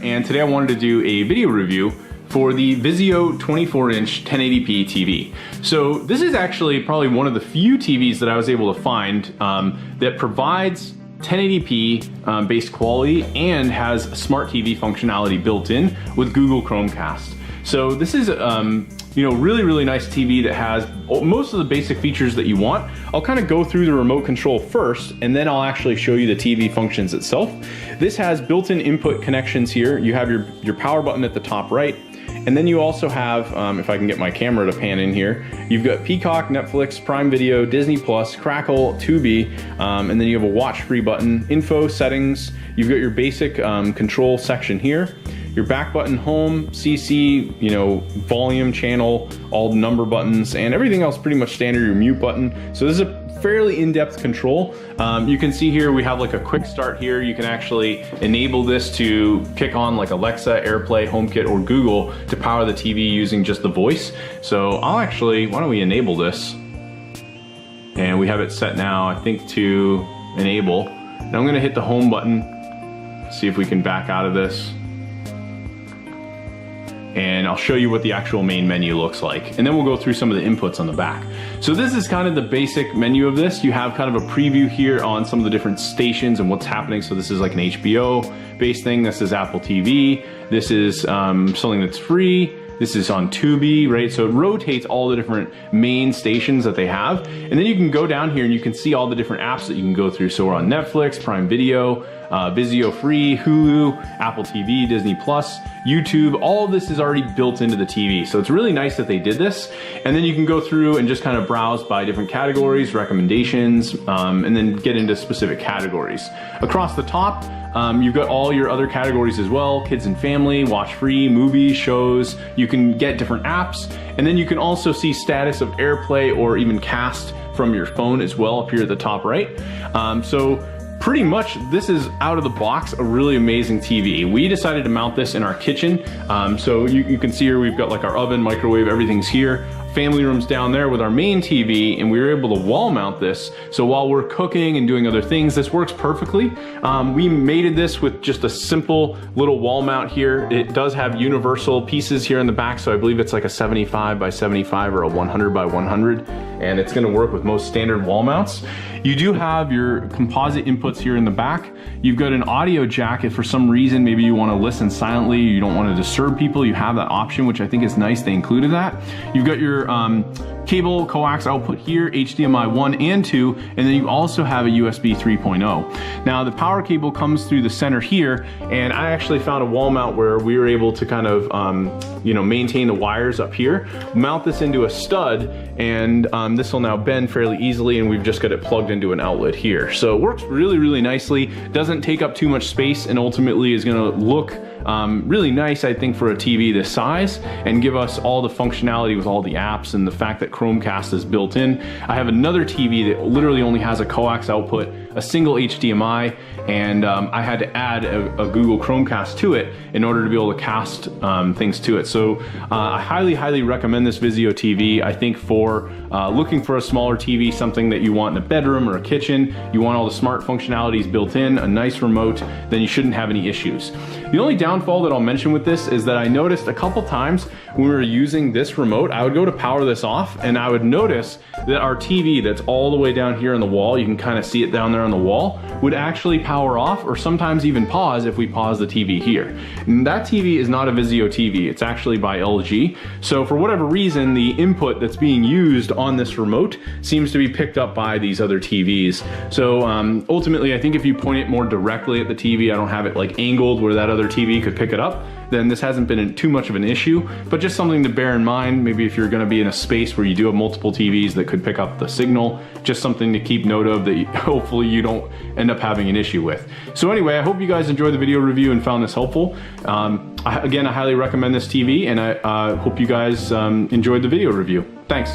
and today I wanted to do a video review for the Vizio 24-inch 1080p TV. So this is actually probably one of the few TVs that I was able to find that provides 1080p based quality and has smart TV functionality built in with Google Chromecast. So this is really nice TV that has most of the basic features that you want. I'll kind of go through the remote control first, and then I'll actually show you the TV functions itself. This has built-in input connections here. You have your power button at the top right, and then you also have, if I can get my camera to pan in here, you've got Peacock, Netflix, Prime Video, Disney Plus, Crackle, Tubi, and then you have a watch free button, info, settings. You've got your basic control section here. Your back button, home, CC, volume, channel, all the number buttons, and everything else pretty much standard, your mute button. So this is a fairly in-depth control. You can see here we have like a quick start here. You can actually enable this to kick on like Alexa, AirPlay, HomeKit, or Google to power the TV using just the voice. So why don't we enable this? And we have it set now, I think, to enable. Now I'm gonna hit the home button, see if we can back out of this. And I'll show you what the actual main menu looks like. And then we'll go through some of the inputs on the back. So this is kind of the basic menu of this. You have kind of a preview here on some of the different stations and what's happening. So this is like an HBO based thing. This is Apple TV. This is something that's free. This is on Tubi, right? So it rotates all the different main stations that they have. And then you can go down here and you can see all the different apps that you can go through. So we're on Netflix, Prime Video, Vizio Free, Hulu, Apple TV, Disney Plus, YouTube. All of this is already built into the TV. So it's really nice that they did this. And then you can go through and just kind of browse by different categories, recommendations, and then get into specific categories. Across the top, you've got all your other categories as well: kids and family, watch free, movies, shows. You can get different apps, and then you can also see status of AirPlay or even cast from your phone as well up here at the top right. So pretty much this is out of the box a really amazing TV. We decided to mount this in our kitchen. So you can see here we've got like our oven, microwave, everything's here. Family room's down there with our main TV, and we were able to wall mount this. So while we're cooking and doing other things, this works perfectly. We mated this with just a simple little wall mount here. It does have universal pieces here in the back, so I believe it's like a 75 by 75 or a 100 by 100, and it's gonna work with most standard wall mounts. You do have your composite inputs here in the back. You've got an audio jack if for some reason maybe you want to listen silently, you don't want to disturb people, you have that option, which I think is nice they included that. You've got your cable coax output here, HDMI 1 and 2, and then you also have a USB 3.0. Now the power cable comes through the center here, and I actually found a wall mount where we were able to kind of maintain the wires up here, mount this into a stud, and this will now bend fairly easily, and we've just got it plugged into an outlet here. So it works really nicely, doesn't take up too much space, and ultimately is going to look really nice, I think, for a TV this size, and give us all the functionality with all the apps and the fact that Chromecast is built in. I have another TV that literally only has a coax output, a single HDMI, and I had to add a Google Chromecast to it in order to be able to cast things to it. So I highly recommend this Vizio TV. I think for looking for a smaller TV, something that you want in a bedroom or a kitchen, you want all the smart functionalities built in, a nice remote, then you shouldn't have any issues. The only downfall that I'll mention with this is that I noticed a couple times when we were using this remote, I would go to power this off, and I would notice that our TV that's all the way down here on the wall, you can kind of see it down there on the wall, would actually power off or sometimes even pause if we pause the TV here. And that TV is not a Vizio TV, it's actually by LG. So for whatever reason, the input that's being used on this remote seems to be picked up by these other TVs. So ultimately, I think if you point it more directly at the TV, I don't have it like angled where that other TV could pick it up, then this hasn't been too much of an issue, but just something to bear in mind, maybe if you're gonna be in a space where you do have multiple TVs that could pick up the signal, just something to keep note of that hopefully you don't end up having an issue with. So anyway, I hope you guys enjoyed the video review and found this helpful. Again, I highly recommend this TV, and I hope you guys enjoyed the video review. Thanks.